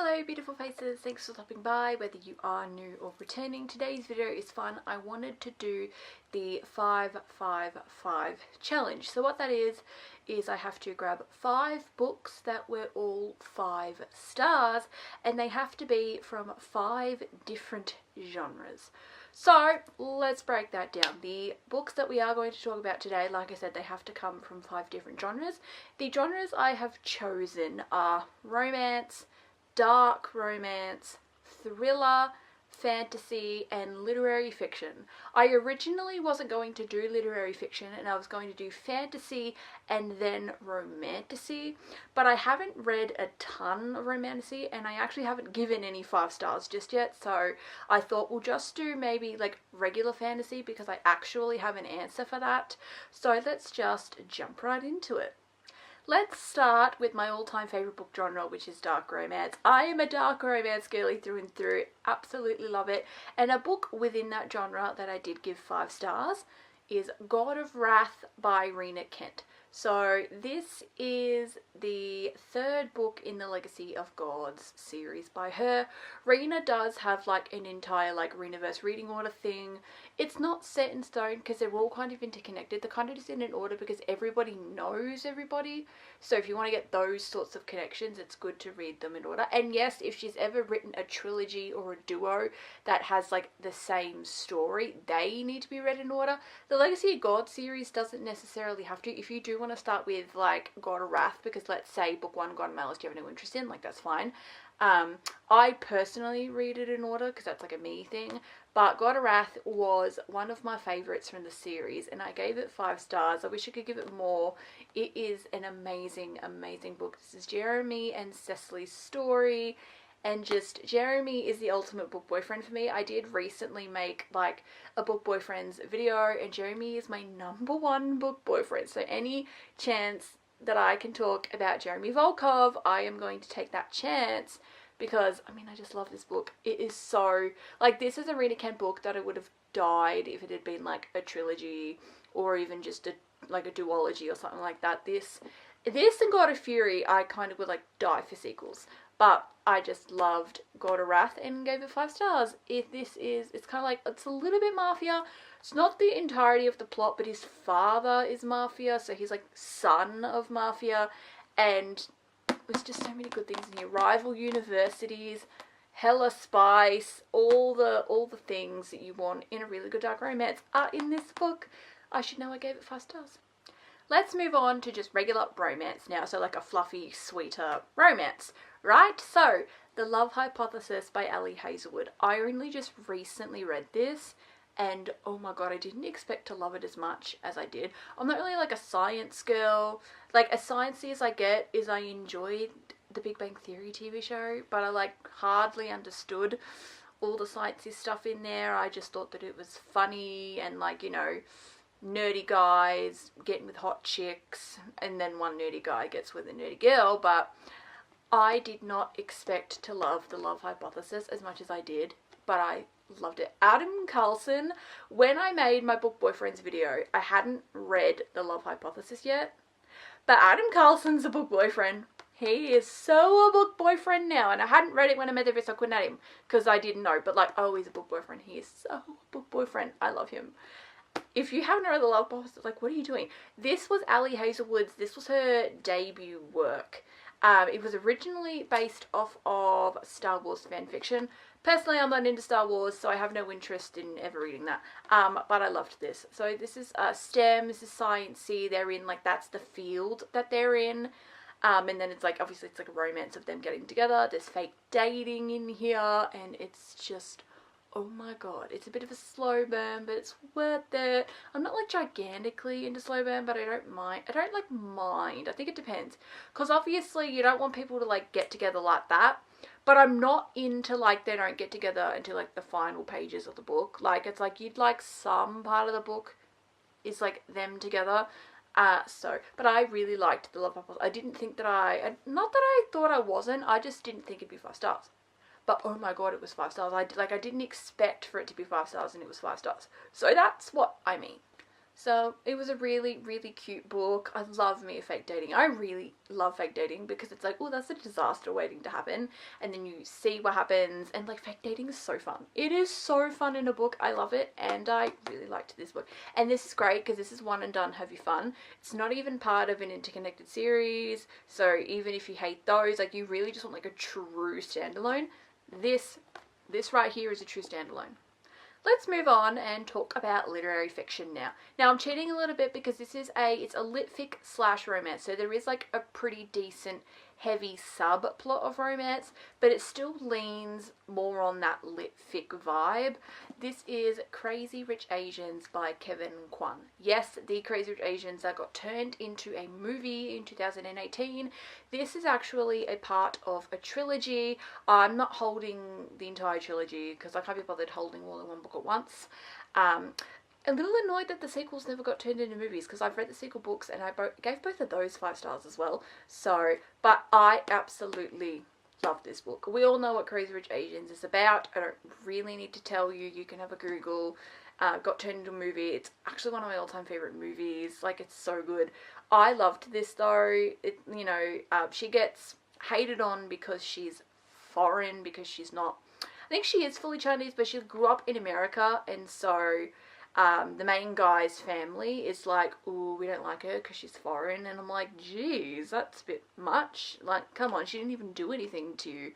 Hello beautiful faces, thanks for stopping by, whether you are new or returning. Today's video is fun. I wanted to do the 5-5-5 challenge. So what that is I have to grab 5 books that were all 5 stars, and they have to be from 5 different genres. So let's break that down. The books that we are going to talk about today, like I said, they have to come from 5 different genres. The genres I have chosen are romance, dark romance, thriller, fantasy, and literary fiction. I originally wasn't going to do literary fiction, and I was going to do fantasy and then romantasy, but I haven't read a ton of romantasy, and I actually haven't given any 5 stars just yet, so I thought we'll just do maybe like regular fantasy because I actually have an answer for that. So let's just jump right into it. Let's start with my all-time favourite book genre, which is dark romance. I am a dark romance girly through and through, absolutely love it. And a book within that genre that I did give 5 stars is God of Wrath by Rena Kent. So this is the 3rd book in the Legacy of Gods series by her. Rena does have like an entire like Renaverse reading order thing. It's not set in stone because they're all kind of interconnected. They're kind of just in an order because everybody knows everybody. So if you want to get those sorts of connections, it's good to read them in order. And yes, if she's ever written a trilogy or a duo that has like the same story, they need to be read in order. The Legacy of God series doesn't necessarily have to. If you do want to start with like God of Wrath, because let's say book 1, God of Malice, you have no interest in, like that's fine. I personally read it in order because that's like a me thing, but God of Wrath was one of my favourites from the series and I gave it 5 stars. I wish I could give it more. It is an amazing, amazing book. This is Jeremy and Cecily's story, and just Jeremy is the ultimate book boyfriend for me. I did recently make like a book boyfriends video, and Jeremy is my #1 book boyfriend. So any chance that I can talk about Jeremy Volkov, I am going to take that chance because, I mean, I just love this book. It is so, like, this is a Rena Kent book that I would have died if it had been like a trilogy or even just a duology or something like that. This and God of Fury, I kind of would like die for sequels. But I just loved God of Wrath and gave it 5 stars. It's kind of like, it's a little bit mafia. It's not the entirety of the plot, but his father is mafia, so he's like son of mafia, and there's just so many good things in here. Rival universities, hella spice, all the things that you want in a really good dark romance are in this book. I should know I gave it 5 stars. Let's move on to just regular romance now, so like a fluffy, sweeter romance, right? So, The Love Hypothesis by Ali Hazelwood. I only just recently read this, and oh my god, I didn't expect to love it as much as I did. I'm not really like a science girl. Like, as sciencey as I get is I enjoyed the Big Bang Theory TV show, but I like hardly understood all the sciencey stuff in there. I just thought that it was funny and like, you know, nerdy guys getting with hot chicks, and then one nerdy guy gets with a nerdy girl, but I did not expect to love The Love Hypothesis as much as I did, but I loved it. Adam Carlson, when I made my book boyfriends video, I hadn't read The Love Hypothesis yet, but Adam Carlson's a book boyfriend. He is so a book boyfriend now, and I hadn't read it when I made the video, so I couldn't add him, because I didn't know, but like, oh, he's a book boyfriend. He is so a book boyfriend. I love him. If you haven't read The Love Hypothesis, like, what are you doing? This was Ali Hazelwood's, this was her debut work. It was originally based off of Star Wars fanfiction. Personally, I'm not into Star Wars, so I have no interest in ever reading that. But I loved this. So this is STEM, this is sciencey. They're in, like, that's the field that they're in. And then it's like, obviously it's like a romance of them getting together. There's fake dating in here, and it's just, oh my god, it's a bit of a slow burn, but it's worth it. I'm not like gigantically into slow burn, but I don't mind. I don't like mind. I think it depends. Because obviously you don't want people to like get together like that. But I'm not into like they don't get together until like the final pages of the book. Like, it's like you'd like some part of the book is like them together. But I really liked The Love Hypothesis. I didn't think that not that I thought I wasn't, I just didn't think it'd be 5 stars. But oh my god, it was 5 stars. I didn't expect for it to be 5 stars, and it was 5 stars. So that's what I mean. So it was a really, really cute book. I love me a fake dating. I really love fake dating because it's like, oh, that's a disaster waiting to happen. And then you see what happens. And like fake dating is so fun. It is so fun in a book. I love it. And I really liked this book. And this is great because this is one and done, have you fun. It's not even part of an interconnected series. So even if you hate those, like you really just want like a true standalone. This right here is a true standalone. Let's move on and talk about literary fiction now. Now I'm cheating a little bit because this is it's a lit fic / romance, so there is like a pretty decent heavy subplot of romance, but it still leans more on that lit fic vibe. This is Crazy Rich Asians by Kevin Kwan. Yes, the Crazy Rich Asians that got turned into a movie in 2018. This is actually a part of a trilogy. I'm not holding the entire trilogy because I can't be bothered holding all in one book at once. A little annoyed that the sequels never got turned into movies because I've read the sequel books and I gave both of those 5 stars as well. So, but I absolutely love this book. We all know what Crazy Rich Asians is about. I don't really need to tell you. You can have a Google. Got turned into a movie. It's actually one of my all-time favorite movies. Like, it's so good. I loved this though. She gets hated on because she's foreign, because she's not, I think she is fully Chinese, but she grew up in America, and so the main guy's family is like, ooh, we don't like her because she's foreign. And I'm like, geez, that's a bit much. Like, come on, she didn't even do anything to you.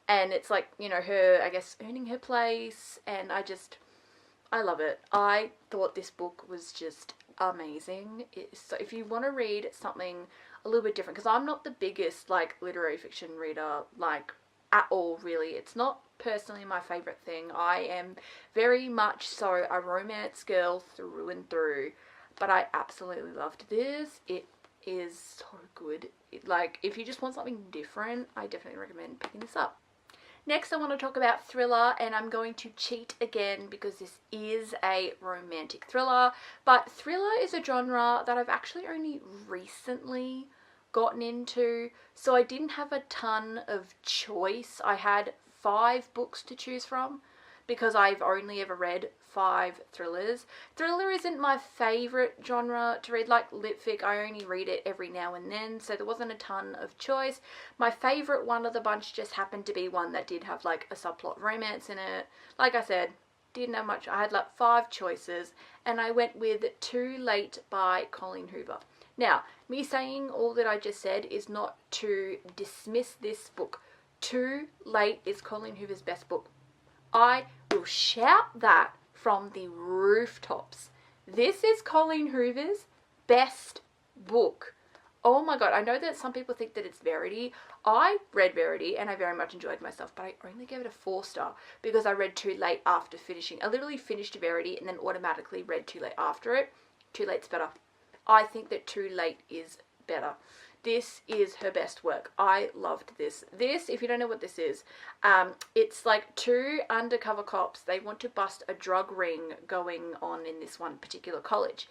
And it's like, her, I guess, earning her place. And I love it. I thought this book was just amazing. So if you want to read something a little bit different, because I'm not the biggest, like, literary fiction reader, like, at all, really. It's not personally my favourite thing. I am very much so a romance girl through and through, but I absolutely loved this. It is so good. Like, if you just want something different, I definitely recommend picking this up. Next, I want to talk about thriller, and I'm going to cheat again because this is a romantic thriller, but thriller is a genre that I've actually only recently gotten into, so I didn't have a ton of choice. I had 5 books to choose from because I've only ever read 5 thrillers. Thriller isn't my favourite genre to read. Like lit fic, I only read it every now and then, so there wasn't a ton of choice. My favourite one of the bunch just happened to be one that did have like a subplot romance in it. Like I said, didn't have much. I had like 5 choices, and I went with Too Late by Colleen Hoover. Now, me saying all that I just said is not to dismiss this book. Too Late is Colleen Hoover's best book. I will shout that from the rooftops. This is Colleen Hoover's best book. Oh my god, I know that some people think that it's Verity. I read Verity and I very much enjoyed myself, but I only gave it a 4 star because I read Too Late after finishing. I literally finished Verity and then automatically read Too Late after it. Too Late's better. I think that Too Late is better. This is her best work. I loved this. This, if you don't know what this is, it's like 2 undercover cops. They want to bust a drug ring going on in this one particular college.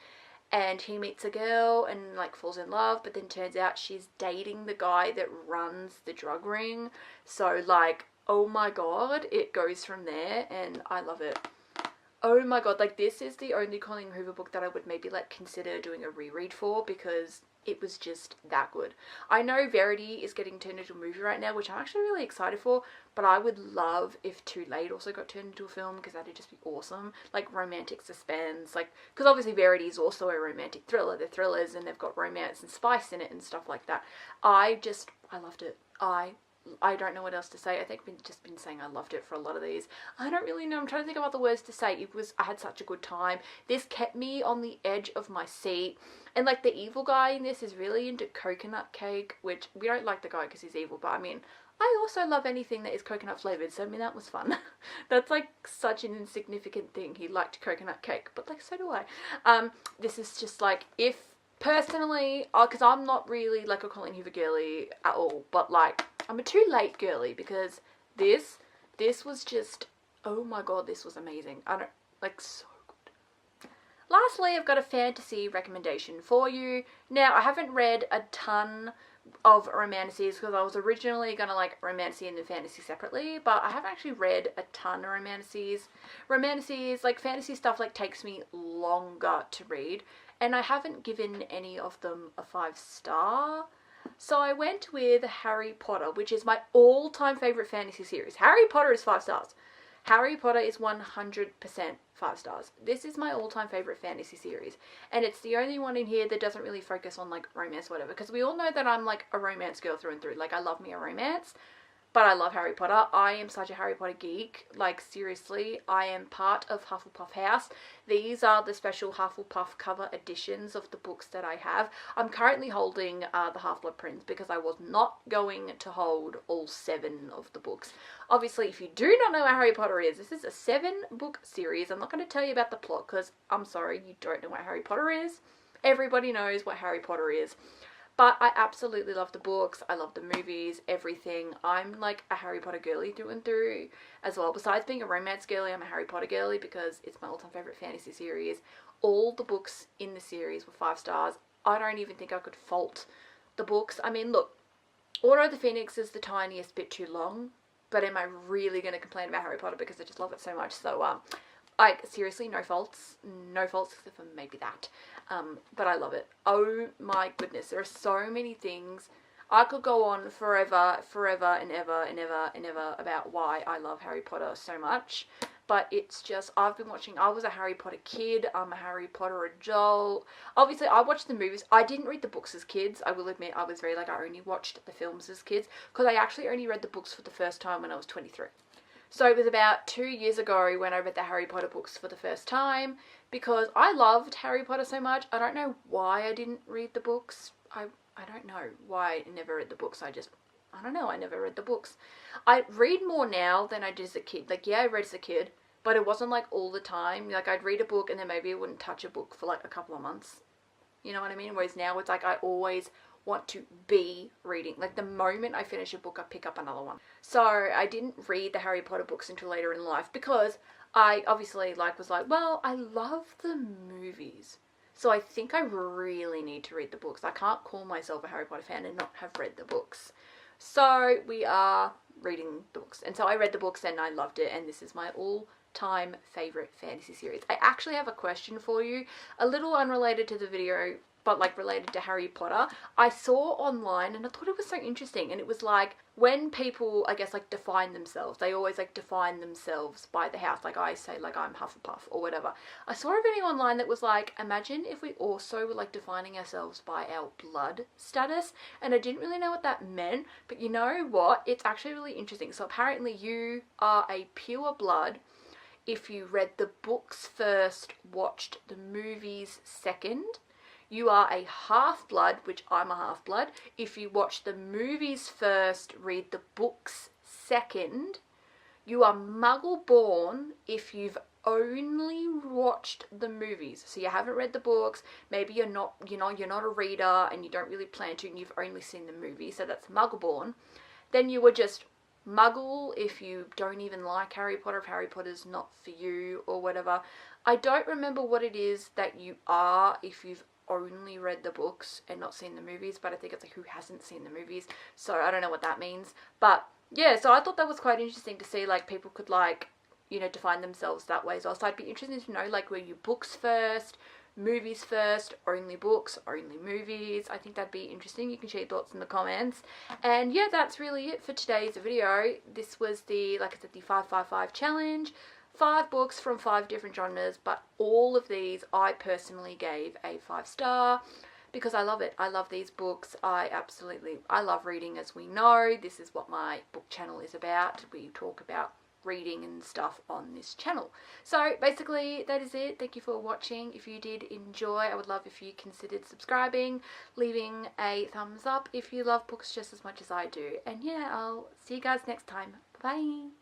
And he meets a girl and like falls in love, but then turns out she's dating the guy that runs the drug ring. So like, oh my god, it goes from there, and I love it. Oh my god, like this is the only Colleen Hoover book that I would maybe like consider doing a reread for because it was just that good. I know Verity is getting turned into a movie right now, which I'm actually really excited for, but I would love if Too Late also got turned into a film because that'd just be awesome. Like romantic suspense, like, because obviously Verity is also a romantic thriller. They're thrillers and they've got romance and spice in it and stuff like that. I loved it. I don't know what else to say. I think I've just been saying I loved it for a lot of these. I don't really know. I'm trying to think of other words to say. I had such a good time. This kept me on the edge of my seat. And like the evil guy in this is really into coconut cake, which we don't like the guy because he's evil, but I mean, I also love anything that is coconut flavored, so I mean, that was fun. That's like such an insignificant thing. He liked coconut cake, but like so do I. This is just like, if personally, because I'm not really like a Colleen Hoover girly at all, but like I'm a Too Late girly because this was just, oh my god, this was amazing. I don't, like, so good. Lastly, I've got a fantasy recommendation for you. Now, I haven't read a ton of romances, because I was originally going to like romancy and then fantasy separately, but I haven't actually read a ton of romances. Romances, like fantasy stuff, like takes me longer to read, and I haven't given any of them a 5-star. So I went with Harry Potter, which is my all-time favourite fantasy series. Harry Potter is 5 stars. Harry Potter is 100% 5 stars. This is my all-time favourite fantasy series. And it's the only one in here that doesn't really focus on, like, romance or whatever. Because we all know that I'm, like, a romance girl through and through. Like, I love me a romance. But I love Harry Potter. I am such a Harry Potter geek. Like, seriously, I am part of Hufflepuff House. These are the special Hufflepuff cover editions of the books that I have. I'm currently holding the Half-Blood Prince because I was not going to hold all 7 of the books. Obviously, if you do not know what Harry Potter is, this is a 7-book series. I'm not going to tell you about the plot because I'm sorry, you don't know what Harry Potter is. Everybody knows what Harry Potter is. But I absolutely love the books, I love the movies, everything. I'm like a Harry Potter girly through and through as well. Besides being a romance girly, I'm a Harry Potter girly because it's my all-time favourite fantasy series. All the books in the series were 5 stars. I don't even think I could fault the books. I mean, look, Order of the Phoenix is the tiniest bit too long, but am I really going to complain about Harry Potter because I just love it so much? So, seriously, no faults except for maybe that. But I love it. Oh my goodness, there are so many things. I could go on forever and ever about why I love Harry Potter so much. But it's just, I was a Harry Potter kid, I'm a Harry Potter adult. Obviously, I watched the movies. I didn't read the books as kids. I will admit, I was very, like, I only watched the films as kids. Because I actually only read the books for the first time when I was 23. So it was about 2 years ago when I read the Harry Potter books for the first time, because I loved Harry Potter so much. I don't know why I didn't read the books. I don't know why I never read the books. I don't know, I never read the books. I read more now than I did as a kid. Like, yeah, I read as a kid, but it wasn't like all the time. Like, I'd read a book and then maybe I wouldn't touch a book for like a couple of months. You know what I mean? Whereas now it's like I always want to be reading. Like, the moment I finish a book, I pick up another one. So I didn't read the Harry Potter books until later in life because I obviously was like, well, I love the movies, so I think I really need to read the books. I can't call myself a Harry Potter fan and not have read the books. So we are reading the books. And so I read the books and I loved it, and this is my all-time favourite fantasy series. I actually have a question for you, a little unrelated to the video, but like related to Harry Potter. I saw online and I thought it was so interesting, and it was like, when people, I guess, like define themselves, they always like define themselves by the house. Like, I say, like, I'm Hufflepuff or whatever. I saw a video online that was like, imagine if we also were like defining ourselves by our blood status, and I didn't really know what that meant, but you know what, it's actually really interesting. So apparently you are a pure blood if you read the books first, watched the movies second. You are a half-blood, which I'm a half-blood, if you watch the movies first, read the books second. You are muggle-born if you've only watched the movies. So you haven't read the books, maybe you're not a reader and you don't really plan to, and you've only seen the movies, so that's muggle-born. Then you were just muggle if you don't even like Harry Potter, if Harry Potter's not for you or whatever. I don't remember what it is that you are if you've only read the books and not seen the movies, but I think it's like, who hasn't seen the movies? So I don't know what that means. But yeah, so I thought that was quite interesting to see, like, people could, like, you know, define themselves that way as well. So I'd be interested to know, like, were you books first, movies first, only books, only movies? I think that'd be interesting. You can share your thoughts in the comments. And yeah, that's really it for today's video. This was the, like I said, the 555 challenge. 5 books from 5 different genres, but all of these I personally gave a 5-star because I love it. I love these books. I love reading, as we know. This is what my book channel is about. We talk about reading and stuff on this channel. So basically that is it. Thank you for watching. If you did enjoy, I would love if you considered subscribing, leaving a thumbs up if you love books just as much as I do. And yeah, I'll see you guys next time. Bye.